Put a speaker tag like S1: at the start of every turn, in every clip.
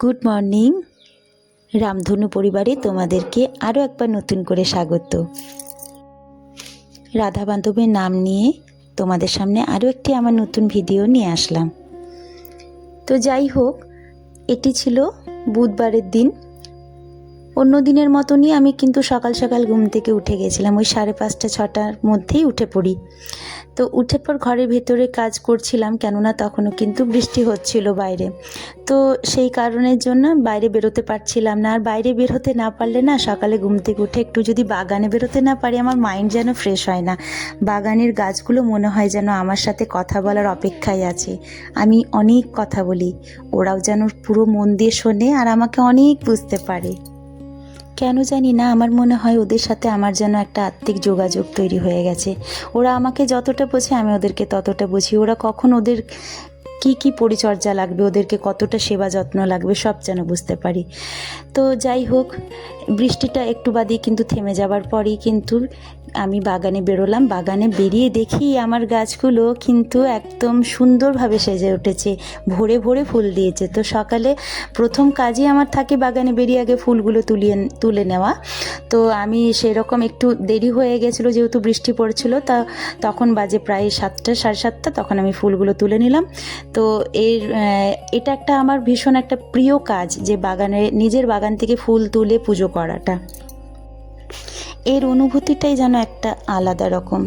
S1: Good morning. রামধনু পরিবারে তোমাদেরকে আরও একবার নতুন করে স্বাগত। রাধা বান্ধবীর নাম নিয়ে তোমাদের সামনে আরও একটি আমার নতুন ভিডিও নিয়ে আসলাম। তো যাই হোক, এটি ছিল বুধবারের দিন। অন্য দিনের মতনই আমি কিন্তু সকাল সকাল ঘুম থেকে উঠে গেছিলাম, ওই 5:30 6টার মধ্যেই উঠে পড়ি। তো উঠে পর ঘরের ভেতরে কাজ করছিলাম, কেননা তখনও কিন্তু বৃষ্টি হচ্ছিল বাইরে। তো সেই কারণের জন্য বাইরে বেরোতে পারছিলাম না। আর বাইরে বেরোতে না পারলে না, সকালে ঘুম থেকে উঠে একটু যদি বাগানে বেরোতে না পারি, আমার মাইন্ড যেন ফ্রেশ হয় না। বাগানের গাছগুলো মনে হয় যেন আমার সাথে কথা বলার অপেক্ষায় আছে। আমি অনেক কথা বলি, ওরাও যেন পুরো মন দিয়ে শোনে আর আমাকে অনেক বুঝতে পারে। কেন জানি না, আমার মনে হয় ওদের সাথে আমার যেন একটা আত্মিক যোগাযোগ তৈরি হয়ে গেছে। ওরা আমাকে যতটা বোঝে আমি ওদেরকে ততটা বুঝি। ওরা কখন ওদের কি পরিচর্যা লাগবে, ওদেরকে কতটা সেবা যত্ন লাগবে, সব যেন বুঝতে পারি। তো যাই হোক, বৃষ্টিটা একটু বাদে কিন্তু থেমে যাবার পরেই কিন্তু আমি বাগানে বেরোলাম। বাগানে বেরিয়ে দেখি আমার গাছগুলো কিন্তু একদম সুন্দরভাবে সেজে উঠেছে, ভরে ভরে ফুল দিয়েছে। তো সকালে প্রথম কাজই আমার থাকে বাগানে বেরিয়ে আগে ফুলগুলো তুলে নেওয়া। তো আমি সেরকম একটু দেরি হয়ে গেছিলো, যেহেতু বৃষ্টি পড়ছিল। তখন বাজে প্রায় 7টা 7:30, তখন আমি ফুলগুলো তুলে নিলাম। তো এটা একটা আমার ভীষণ একটা প্রিয় কাজ, যে নিজের বাগান থেকে ফুল তুলে পুজো করাটা। এর অনুভূতিটাই যেন একটা আলাদা রকম,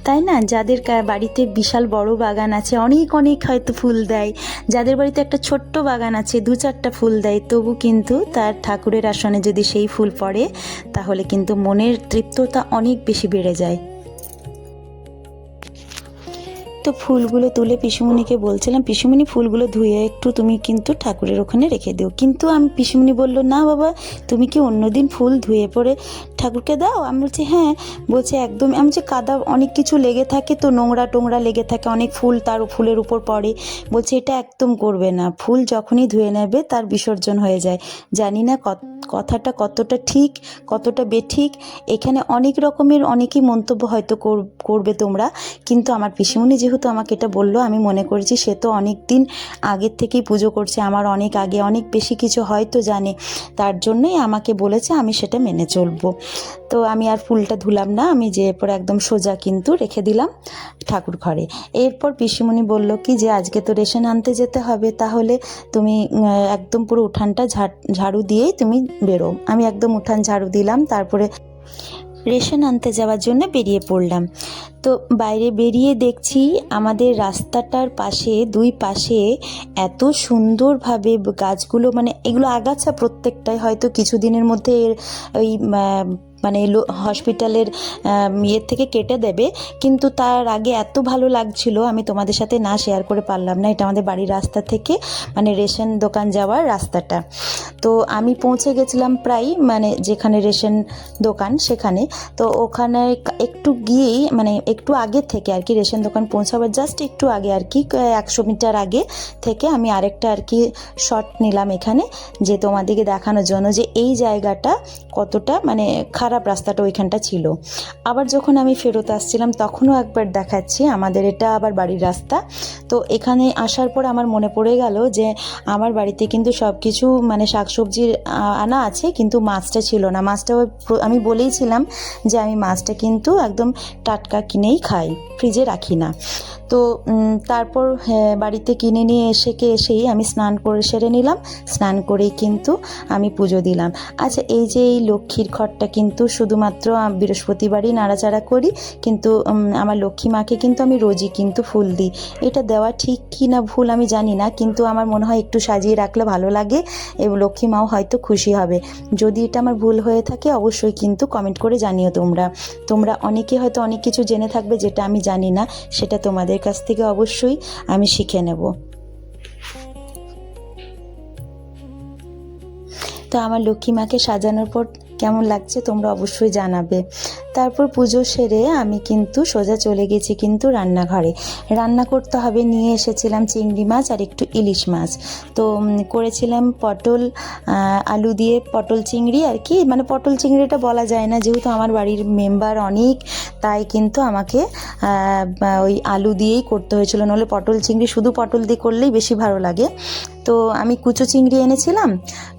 S1: তাই না? যাদের বাড়িতে বিশাল বড় বাগান আছে, অনেক অনেক হয়তো ফুল দেয়, যাদের বাড়িতে একটা ছোট্ট বাগান আছে 2-4টা ফুল দেয়, তবু কিন্তু তার ঠাকুরের আসনে যদি সেই ফুল পড়ে, তাহলে কিন্তু মনের তৃপ্ততা অনেক বেশি বেড়ে যায়। তো ফুলগুলো তুলে পিসুমণিকে বলছিলাম, পিসুমণি ফুলগুলো ধুয়ে একটু তুমি কিন্তু ঠাকুরের ওখানে রেখে দিও। কিন্তু পিসুমণি বলল, না বাবা, তুমি কি অন্যদিন ফুল ধুয়ে পরে ঠাকুরকে দাও? আমি বলছি হ্যাঁ। বলছে একদম। আমি যে কাদা অনেক কিছু লেগে থাকে, তো নোংরা টোংরা লেগে থাকে, অনেক ফুল তার ফুলের উপর পড়ে। বলছে এটা একদম করবে না, ফুল যখনই ধুয়ে নেবে তার বিসর্জন হয়ে যায়। জানি না কথাটা কতটা ঠিক কতটা বেঠিক, এখানে অনেক রকমের অনেকই মন্তব্য হয়তো করবে তোমরা, কিন্তু আমার পিসিমণি যেহেতু আমাকে এটা বললো, আমি মনে করেছি সে তো অনেক দিন আগের থেকেই পুজো করছে, আমার অনেক আগে অনেক বেশি কিছু হয়তো জানে, তার জন্যই আমাকে বলেছে, আমি সেটা মেনে চলবো। তো আমি আর ফুলটা ধুলাম না, আমি যেয়ে পরে একদম সোজা কিন্তু রেখে দিলাম ঠাকুর ঘরে। এরপর পিসিমণি বলল কি, যে আজকে তো রেশন আনতে যেতে হবে, তাহলে তুমি একদম পুরো উঠানটা ঝাড়ু দিয়েই তুমি বেরো। আমি একদম উঠান ঝাড়ু দিলাম, তারপরে রেশন আনতে যাওয়ার জন্য বেরিয়ে পড়লাম। তো বাইরে বেরিয়ে দেখছি আমাদের রাস্তাটার পাশে, দুই পাশে এত সুন্দরভাবে গাছগুলো, মানে এগুলো আগাছা প্রত্যেকটাই, হয়তো কিছুদিনের মধ্যে ওই মানে হসপিটালের ইয়ের থেকে কেটে দেবে, কিন্তু তার আগে এত ভালো লাগছিল, আমি তোমাদের সাথে না শেয়ার করে পারলাম না। এটা আমাদের বাড়ির রাস্তা থেকে মানে রেশন দোকান যাওয়ার রাস্তাটা। তো আমি পৌঁছে গেছিলাম প্রায়, মানে যেখানে রেশন দোকান সেখানে। তো ওখানে একটু গিয়েই, মানে একটু আগে থেকে আর কি, রেশন দোকান পৌঁছাবার জাস্ট একটু আগে আর কি, 100 মিটার আগে থেকে আমি আরেকটা আর কি শট নিলাম এখানে, যে তোমাদেরকে দেখানোর জন্য যে এই জায়গাটা কতটা মানে খারাপ রাস্তাটা ওইখানটা ছিল। আবার যখন আমি ফেরত আসছিলাম তখনও একবার দেখাচ্ছি, আমাদের এটা আবার বাড়ির রাস্তা। তো এখানে আসার পর আমার মনে পড়ে গেল যে আমার বাড়িতে কিন্তু সব কিছু মানে শাকসবজির আনা আছে, কিন্তু মাছটা ছিল না। মাছটা আমি বলেইছিলাম যে আমি মাছটা কিন্তু একদম টাটকা কিনেই খাই, ফ্রিজে রাখি না। তো তারপর বাড়িতে কিনে নিয়ে এসেই আমি স্নান করে সেরে নিলাম। স্নান করেই কিন্তু আমি পুজো দিলাম। আচ্ছা, এই যে এই লক্ষ্মীর ঘরটা কিন্তু শুধুমাত্র বৃহস্পতিবারই নাড়াচাড়া করি, কিন্তু আমার লক্ষ্মী মাকে কিন্তু আমি রোজই কিন্তু ফুল দিই। এটা দেওয়া ঠিক কি না ভুল আমি জানি না, কিন্তু আমার মনে হয় একটু সাজিয়ে রাখলে ভালো লাগে এবং লক্ষ্মী মাও হয়তো খুশি হবে। যদি এটা আমার ভুল হয়ে থাকে অবশ্যই কিন্তু কমেন্ট করে জানিও। তোমরা অনেকে হয়তো অনেক কিছু জেনে থাকবে যেটা আমি জানি না, সেটা তোমাদের কাছ থেকে অবশ্যই আমি শিখে নেব। তো আমার লক্ষ্মী মাকে সাজানোর পর কেমন লাগছে তোমরা অবশ্যই জানাবে। তারপর পুজো সেরে আমি কিন্তু সোজা চলে গেছি কিন্তু রান্নাঘরে। রান্না করতে হবে, নিয়ে এসেছিলাম চিংড়ি মাছ আর একটু ইলিশ মাছ। তো করেছিলাম পটল আলু দিয়ে পটল চিংড়ি আর কি, মানে পটল চিংড়িটা বলা যায় না, যেহেতু আমার বাড়ির মেম্বার অনেক, তাই কিন্তু আমাকে ওই আলু দিয়েই করতে হয়েছিল, নাহলে পটল চিংড়ি শুধু পটল দিয়ে করলেই বেশি ভালো লাগে। তো আমি কুচো চিংড়ি এনেছিলাম,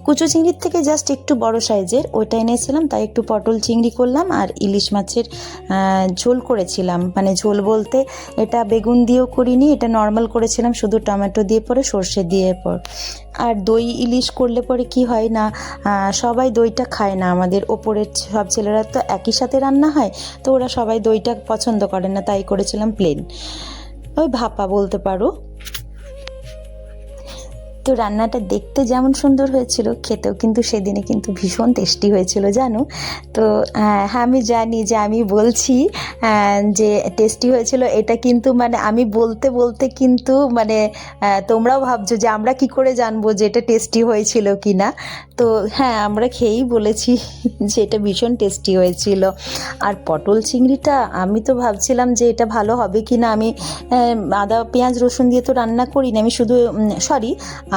S1: কুচো চিংড়ির থেকে জাস্ট একটু বড় সাইজের ওইটা এনেছিলাম, তাই একটু পটল চিংড়ি করলাম আর ইলিশ মাছের ঝোল করেছিলাম। মানে ঝোল বলতে এটা বেগুন দিয়েও করিনি, এটা নর্মাল করেছিলাম শুধু টমেটো দিয়ে পরে সর্ষে দিয়ে পর। আর দই ইলিশ করলে পরে কি হয় না, সবাই দইটা খায় না, আমাদের ওপরের সব ছেলেরা তো একই সাথে রান্না হয়, তো ওরা সবাই দইটা পছন্দ করে না, তাই করেছিলাম প্লেন, ওই ভাপা বলতে পারো। তো রান্নাটা দেখতে যেমন সুন্দর হয়েছিল, খেতেও কিন্তু সেদিনে কিন্তু ভীষণ টেস্টি হয়েছিল জানো। তো হ্যাঁ, আমি জানি যে আমি বলছি যে টেস্টি হয়েছিল, এটা কিন্তু মানে আমি বলতে বলতে কিন্তু মানে তোমরাও ভাবছো যে আমরা কি করে জানবো যে এটা টেস্টি হয়েছিল কি না। তো হ্যাঁ, আমরা খেয়েই বলেছি যে এটা ভীষণ টেস্টি হয়েছিল। আর পটল চিংড়িটা আমি তো ভাবছিলাম যে এটা ভালো হবে কি না, আমি আদা পেঁয়াজ রসুন দিয়ে তো রান্না করিনি, আমি শুধু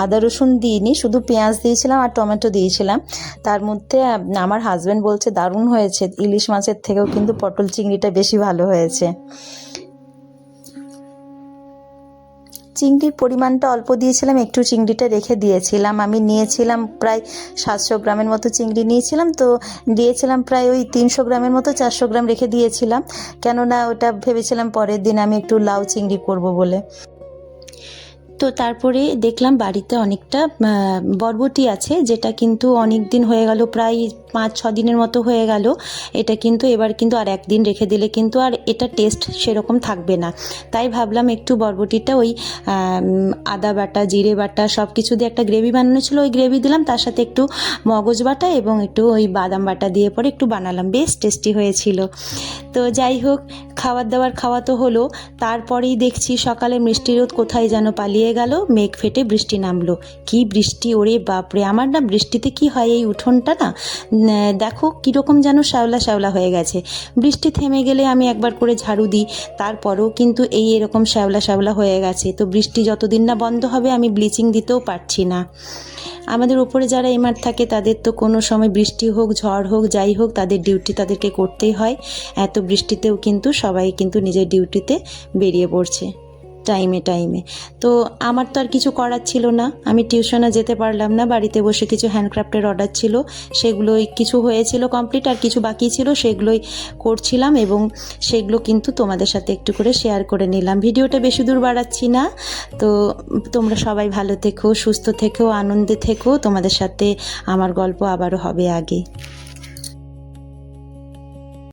S1: আদা রসুন দিইনি, শুধু পেঁয়াজ দিয়েছিলাম আর টমেটো দিয়েছিলাম। তার মধ্যে আমার হাজব্যান্ড বলছে দারুণ হয়েছে, ইলিশ মাছের থেকেও কিন্তু পটল চিংড়িটা বেশি ভালো হয়েছে। চিংড়ির পরিমাণটা অল্প দিয়েছিলাম, একটু চিংড়িটা রেখে দিয়েছিলাম। আমি নিয়েছিলাম প্রায় 700 গ্রামের মতো চিংড়ি নিয়েছিলাম, তো দিয়েছিলাম প্রায় ওই 300 গ্রামের মতো, 400 গ্রাম রেখে দিয়েছিলাম, কেননা ওটা ভেবেছিলাম পরের দিন আমি একটু লাউ চিংড়ি করব বলে। তো তারপরে দেখলাম বাড়িতে অনেকটা বরবটি আছে, যেটা কিন্তু অনেক দিন হয়ে গেল, প্রায় 5-6 দিনের মতো হয়ে গেল। এটা কিন্তু এবার কিন্তু আর একদিন রেখে দিলে কিন্তু আর এটা টেস্ট সেরকম থাকবে না, তাই ভাবলাম একটু বরবটিটা ওই আদা বাটা জিরে বাটা সব কিছু দিয়ে একটা গ্রেভি বানানো ছিল, ওই গ্রেভি দিলাম, তার সাথে একটু মগজ বাটা এবং একটু ওই বাদাম বাটা দিয়ে পরে একটু বানালাম, বেশ টেস্টি হয়েছিল। তো যাই হোক, খাবার দাবার খাওয়া তো হলো, তারপরেই দেখছি সকালে মিষ্টি রোদ কোথায় যেন পালিয়ে গেল, মেঘ ফেটে বৃষ্টি নামলো। কি বৃষ্টি, ওরে বাপরে! আমার না বৃষ্টিতে কি হয়, এই উঠোনটা না দেখো কীরকম যেন শ্যাওলা শ্যাওলা হয়ে গেছে। বৃষ্টি থেমে গেলে আমি একবার করে ঝাড়ু দিই, তারপরেও কিন্তু এরকম শ্যাওলা শ্যাওলা হয়ে গেছে। তো বৃষ্টি যতদিন না বন্ধ হবে আমি ব্লিচিং দিতেও পারছি না। আমাদের উপরে যারা এমার থাকে তাদের তো কোনো সময় বৃষ্টি হোক ঝড় হোক যাই হোক, তাদের ডিউটি তাদেরকে করতেই হয়। এত বৃষ্টিতেও কিন্তু সবাই কিন্তু নিজের ডিউটিতে বেরিয়ে পড়ছে টাইমে টাইমে। তো আমার তো আর কিছু করার ছিল না, আমি টিউশনে যেতে পারলাম না, বাড়িতে বসে কিছু হ্যান্ডক্রাফটের অর্ডার ছিল, সেগুলোই কিছু হয়েছিল কমপ্লিট, আর কিছু বাকি ছিল সেগুলোই করছিলাম, এবং সেগুলো কিন্তু তোমাদের সাথে একটু করে শেয়ার করে নিলাম। ভিডিওটা বেশি দূর বাড়াচ্ছি না। তো তোমরা সবাই ভালো থেকো, সুস্থ থেকো, আনন্দে থেকো, তোমাদের সাথে আমার গল্প আবারও হবে আগে।